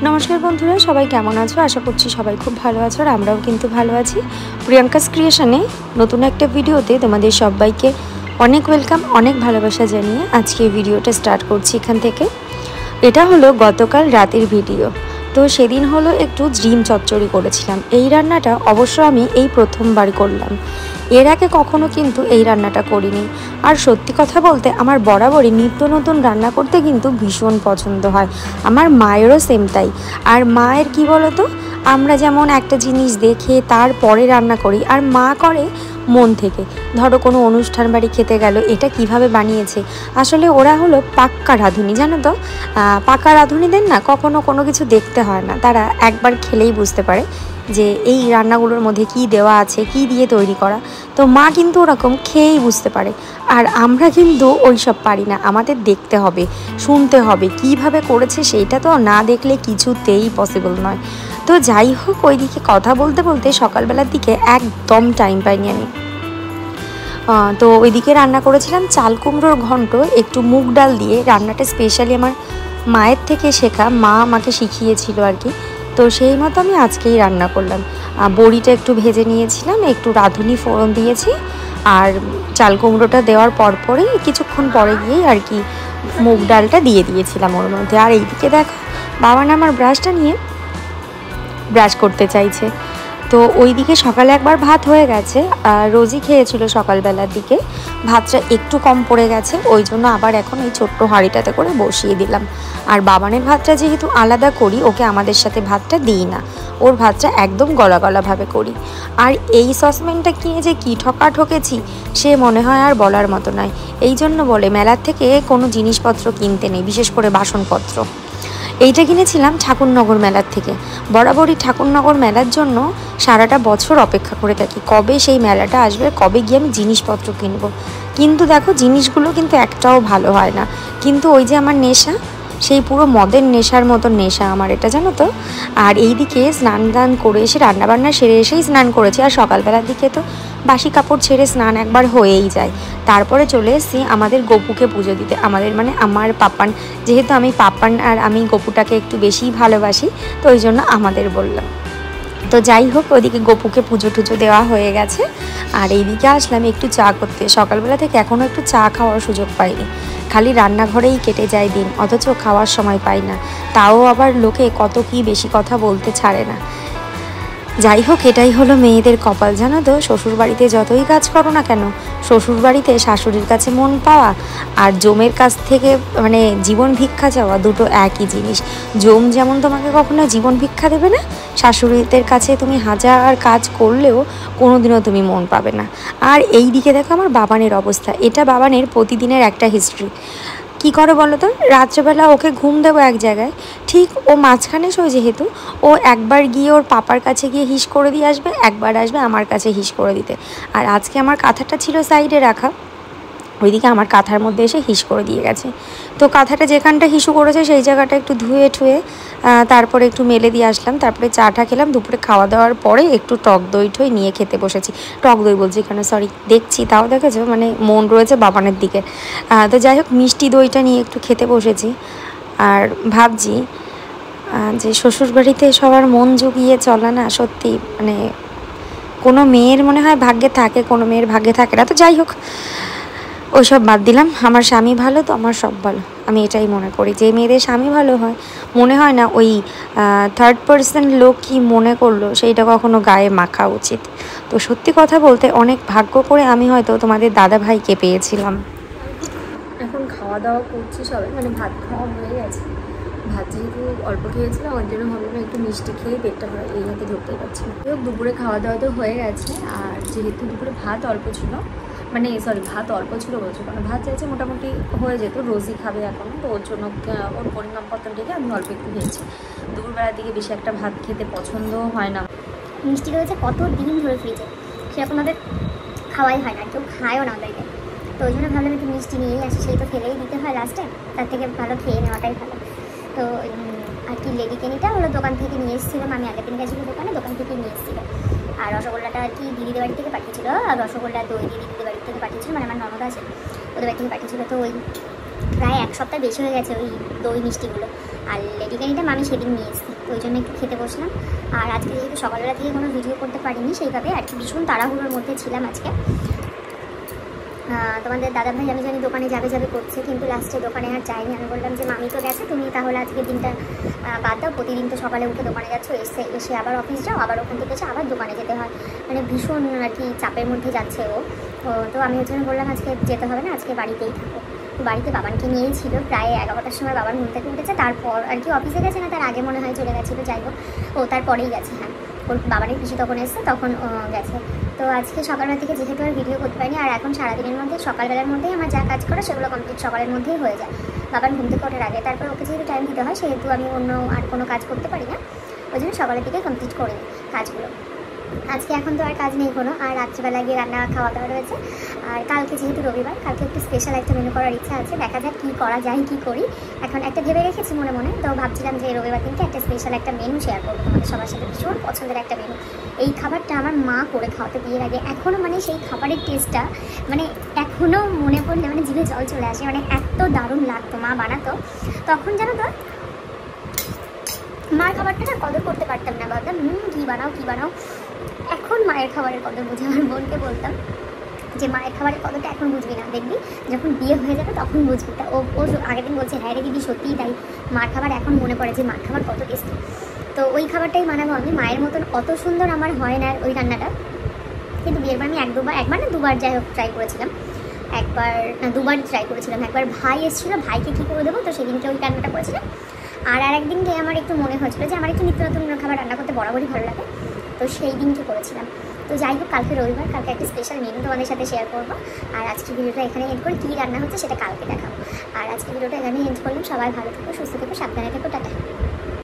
নমস্কার বন্ধুরা, সবাই কেমন আছো? আশা করছি সবাই খুব ভালো আছো, আর আমরাও কিন্তু ভালো আছি। প্রিয়াঙ্কাস ক্রিয়েশনে নতুন একটা ভিডিওতে তোমাদের সবাইকে অনেক ওয়েলকাম, অনেক ভালোবাসা জানিয়ে আজকে ভিডিওটা স্টার্ট করছি এখান থেকে। এটা হলো গতকাল রাতের ভিডিও। তো সেদিন হলো একটু ডিম চচ্চড়ি করেছিলাম। এই রান্নাটা অবশ্য আমি এই প্রথমবার করলাম, এর আগে কখনো কিন্তু এই রান্নাটা করিনি। আর সত্যি কথা বলতে আমার বরাবরই নিত্য নতুন রান্না করতে কিন্তু ভীষণ পছন্দ হয়, আমার মায়েরও সেম তাই। আর মায়ের কি বলতো, আমরা যেমন একটা জিনিস দেখে তারপরে রান্না করি, আর মা করে মন থেকে। ধরো কোনো অনুষ্ঠান বাড়ি খেতে গেল, এটা কিভাবে বানিয়েছে, আসলে ওরা হলো পাক্কা রাঁধুনি, জানো তো। পাক্কা রাঁধুনিদের না কখনো কোনো কিছু দেখতে হয় না, তারা একবার খেলেই বুঝতে পারে যে এই রান্নাগুলোর মধ্যে কি দেওয়া আছে, কি দিয়ে তৈরি করা। তো মা কিন্তু ওরকম খেয়েই বুঝতে পারে, আর আমরা কিন্তু ওই সব পারি না, আমাদের দেখতে হবে, শুনতে হবে কিভাবে করেছে, সেইটা তো না দেখলে কিছুতেই পসিবল নয়। তো যাই হোক, ওইদিকে কথা বলতে বলতে সকালবেলার দিকে একদম টাইম পাইনি আমি। তো ওইদিকে রান্না করেছিলাম চাল কুমড়োর ঘন্ট, একটু মুগ ডাল দিয়ে। রান্নাটা স্পেশালি আমার মায়ের থেকে শেখা, মা আমাকে শিখিয়েছিল আর কি। তো সেই মতো আমি আজকেই রান্না করলাম। বড়িটা একটু ভেজে নিয়েছিলাম, একটু রাঁধুনি ফোড়ন দিয়েছি, আর চাল কুমড়োটা দেওয়ার পরপরই কিছুক্ষণ পরে গিয়েই আর কি মুগ ডালটা দিয়ে দিয়েছিলাম ওর মধ্যে। আর এইদিকে দেখো, বাবা না আমার ব্রাশটা নিয়ে ব্রাশ করতে চাইছে। তো ওইদিকে সকালে একবার ভাত হয়ে গেছে, রোজই খেয়েছিল সকালবেলার দিকে, ভাতটা একটু কম পড়ে গেছে, ওই জন্য আবার এখন এই ছোট্ট হাঁড়িটাতে করে বসিয়ে দিলাম। আর বাবানের ভাতটা যেহেতু আলাদা করি, ওকে আমাদের সাথে ভাতটা দিই না, ওর ভাতটা একদম গলা গলাভাবে করি। আর এই সসপ্যানটা কিনে যে কী ঠকা ঠকেছি, সে মনে হয় আর বলার মতো নয়। এই জন্য বলে মেলার থেকে কোনো জিনিসপত্র কিনতে নেই, বিশেষ করে বাসনপত্র। এইটা কিনেছিলাম ঠাকুরনগর মেলার থেকে। বরাবরই ঠাকুরনগর মেলার জন্য সারাটা বছর অপেক্ষা করে থাকি, কবে সেই মেলাটা আসবে, কবে গিয়ে আমি জিনিসপত্র কিনবো। কিন্তু দেখো, জিনিসগুলো কিন্তু একটাও ভালো হয় না। কিন্তু ওই যে আমার নেশা, সেই পুরো মদের নেশার মতো নেশা আমার এটা, জানো তো। আর এইদিকে স্নান দান করে এসে রান্নাবান্না সেরে এসেই স্নান করেছি, আর সকালবেলার দিকে তো বাসি কাপড় ছেড়ে স্নান একবার হয়েই যায়। তারপরে চলে এসেছি আমাদের গপুকে পুজো দিতে। আমাদের মানে আমার পাপান, যেহেতু আমি পাপান আর আমি গপুটাকে একটু বেশিই ভালোবাসি, তো ওই জন্য আমাদের বললাম। তো যাই হোক, ওইদিকে গপুকে পুজো টুজো দেওয়া হয়ে গেছে, আর এইদিকে আসলাম একটু চা করতে। সকালবেলা থেকে এখনও একটু চা খাওয়ার সুযোগ পাইনি, খালি রান্নাঘরেই কেটে যায় দিন, অথচ খাওয়ার সময় পাই না। তাও আবার লোকে কত কি বেশি কথা বলতে ছাড়ে না। যাই হোক, এটাই হলো মেয়েদের কপাল, জানো তো। শ্বশুরবাড়িতে যতই কাজ করো না কেন, শ্বশুরবাড়িতে শাশুড়ির কাছে মন পাওয়া আর জমের কাছ থেকে মানে জীবন ভিক্ষা চাওয়া দুটো একই জিনিস। জম যেমন তোমাকে কখনো জীবন ভিক্ষা দেবে না, শাশুড়িদের কাছে তুমি হাজার কাজ করলেও কোনোদিনও তুমি মন পাবে না। আর এই দিকে দেখো আমার বাবানের অবস্থা, এটা বাবানের প্রতিদিনের একটা হিস্ট্রি। কি করে বলো তো, রাত্রেবেলা ওকে ঘুম দেবো এক জায়গায়, ঠিক ও মাঝখানে শোয় যেহেতু, ও একবার গিয়ে ওর পাপার কাছে গিয়ে হিস করে দিয়ে আসবে, একবার আসবে আমার কাছে হিস করে দিতে। আর আজকে আমার কাঁথাটা ছিল সাইডে রাখা, ওইদিকে আমার কাঁথার মধ্যে এসে হিস করে দিয়ে গেছে। তো কাঁথাটা যেখানটা হিসু করেছে সেই জায়গাটা একটু ধুয়ে ঠুয়ে তারপরে একটু মেলে দিয়ে আসলাম। তারপরে চাটা খেলাম, দুপুরে খাওয়া দাওয়ার পরে একটু টক দই ঠই নিয়ে খেতে বসেছি। টক দই বলছি কেন, সরি, দেখছি তাও দেখেছো, মানে মন রয়েছে বাবানের দিকে। তো যাই হোক, মিষ্টি দইটা নিয়ে একটু খেতে বসেছি। আর ভাবছি যে শ্বশুরবাড়িতে সবার মন জুগিয়ে চলা না সত্যি, মানে কোনো মেয়ের মনে হয় ভাগ্যে থাকে, কোনো মেয়ের ভাগ্যে থাকে না। তো যাই হোক, ওইসব বাদ দিলাম। আমার স্বামী ভালো তো আমার সব ভালো, আমি এটাই মনে করি। যে মেয়েদের স্বামী ভালো হয়, মনে হয় না ওই থার্ড পার্সন লোক কি মনে করলো সেইটা কখনো গায়ে মাখা উচিত। তো সত্যি কথা বলতে অনেক ভাগ্য করে আমি হয়তো তোমাদের দাদা ভাইকে পেয়েছিলাম। এখন খাওয়া দাওয়া করছি সবাই, মানে ভাত খাওয়া হয়ে গেছে। ভাত যেহেতু অল্প খেয়েছিলাম, ওই জন্য ভাবলাম একটু মিষ্টি খেয়ে পেটটা এই হাতে ধরতেই পারছি না। দুপুরে খাওয়া দাওয়া তো হয়ে গেছে, আর যেহেতু দুপুরে ভাত অল্প ছিল, মানে সরি ভাত অল্প ছিল বলছো, কারণ ভাত চাইছে মোটামুটি হয়ে যেত, রোজই খাবে এখন, তো ওর জন্য ওর পরিমাণ পত্র থেকে আমি অল্প একটু খেয়েছি। দুপুরবেলার দিকে বেশি একটা ভাত খেতে পছন্দও হয় না। মিষ্টি রয়েছে কত দিন ধরে ফ্রিজে, সেরকম আমাদের খাওয়াই হয় না, কেউ খায়ও না ওদেরকে। তো ওই জন্য ভাবলাম একটু মিষ্টি নিয়েই আসি, সেই তো ফেলেই দিতে হয় লাস্টে, তার থেকে ভালো খেয়ে নেওয়াটাই ভালো। তো আর কি লেডি কেনিটা হলো দোকান থেকে নিয়ে এসেছিলাম, আমি আগের দিন গেছিলাম দোকান থেকে নিয়ে এসেছিলো। আর রসগোল্লাটা আর কি দিদিদের বাড়ি থেকে পাঠিয়েছিল, আর রসগোল্লা দই দিদিদের বাড়ি থেকে পাঠিয়েছিল, মানে আমার ননদ আছে ওদের বাড়ি থেকে পাঠিয়েছিল। তো ওই প্রায় 1 সপ্তাহ বেশি হয়ে গেছে ওই দই মিষ্টিগুলো। আর লেডিকেনিটা আমি সেদিন নিয়ে এসেছি, তো ওই জন্য একটু খেতে বসলাম। আর আজকে যেহেতু সকালবেলা থেকে কোনো ভিডিও করতে পারিনি সেইভাবে আর কি, ভীষণ তাড়াহুড়োর মধ্যে ছিলাম আজকে। তোমাদের দাদাভাই আমি জানি দোকানে যাবে করছে, কিন্তু লাস্টে দোকানে আর যাইনি। আমি বললাম যে মামি তো গেছে, তুমি তাহলে আজকের দিনটা বাদ দাও, প্রতিদিন তো সকালে উঠে দোকানে যাচ্ছ, এসে আবার অফিস যাও, আবার ওখান থেকে এসে আবার দোকানে যেতে হয়, মানে ভীষণ আর কি চাপের মধ্যে যাচ্ছে ও। তো আমি ওই জন্য বললাম আজকে যেতে হবে না, আজকে বাড়িতেই থাকো। বাড়িতে বাবানকে নিয়েই ছিল, প্রায় 11টার সময় বাবার ঘুম থেকে উঠেছে, তারপর আর কি অফিসে গেছে না, তার আগে মনে হয় চলে গেছিলো, যাই হোক ও তারপরেই গেছে। হ্যাঁ, ওর বাবানের পিসি তখন এসছে, তখন গেছে। তো আজকে সকালবেলা থেকে যেহেতু আর ভিডিও করতে পারিনি, আর এখন সারাদিনের মধ্যে সকালবেলার মধ্যেই আমার যা কাজ করে সেগুলো কমপ্লিট সকালের মধ্যেই হয়ে যায়, বাবার ঘুম থেকে ওঠার আগে। তারপর ওকে যেহেতু টাইম দিতে হয়, সেহেতু আমি অন্য আর কোনো কাজ করতে পারি না, ওই জন্য সকালের দিকে কমপ্লিট করে নিই কাজগুলো। আজকে এখন তো আর কাজ নেই কোনো, আর রাত্রিবেলা গিয়ে রান্না খাওয়া দাওয়া রয়েছে। আর কালকে যেহেতু রবিবার, কালকে একটু স্পেশাল একটা মেনু করার ইচ্ছা আছে, দেখা যাক কী করা যায়, কী করি। এখন একটা ভেবে রেখেছি মনে মনে, তো ভাবছিলাম যে রবিবার দিনকে একটা স্পেশাল একটা মেনু শেয়ার করবো তোমাদের সবার সাথে, ভীষণ পছন্দের একটা মেনু। এই খাবারটা আমার মা করে খাওয়াতে বিয়ের আগে, এখনও মানে সেই খাবারের টেস্টটা মানে এখনও মনে পড়লে মানে জিভে জল চলে আসে, মানে এত দারুণ লাগতো মা বানাতো তখন, জানো তো মার খাবারটা না কদর করতে পারতাম না, ভাবতাম কী বানাও। এখন মায়ের খাবারের কদর বুঝি, আমার বোনকে বলতাম যে মায়ের খাবারের কদরটা এখন বুঝবি না, দেখবি যখন বিয়ে হয়ে যাবে তখন বুঝবি। তা ও আগের দিন বলছে হ্যাঁ রে দিদি সত্যিই তাই, মার খাবার এখন মনে পড়ে যে মার খাবার কত টেস্টি। তো ওই খাবারটাই বানাবো আমি, মায়ের মতন অত সুন্দর আমার হয় না ওই রান্নাটা, কিন্তু বিয়ের পর আমি একবার না দুবার যাই হোক ট্রাই করেছিলাম, দুবার ট্রাই করেছিলাম। একবার ভাই এসেছিলো, ভাইকে কী করে দেবো, তো সেদিনকে ওই রান্নাটা করেছিলাম। আর একদিনকে আমার একটু মনে হয়েছিলো যে আমার একটু নিত্য নতুন খাবার রান্না করতে বরাবরই ভালো লাগে, তো সেই দিনকে করেছিলাম। তো যাই হোক, কালকে রবিবার, কালকে একটা স্পেশাল মেনু তোমাদের সাথে শেয়ার করবো। আর আজকে ভিডিওটা এখানে এন্ড করে, কী রান্না হচ্ছে সেটা কালকে দেখাবো। আর আজকে ভিডিওটা এখানে এন্ড করলাম। সবাই ভালো থেকো, সুস্থ থেকো, সাবধানে থেকো, টাটা।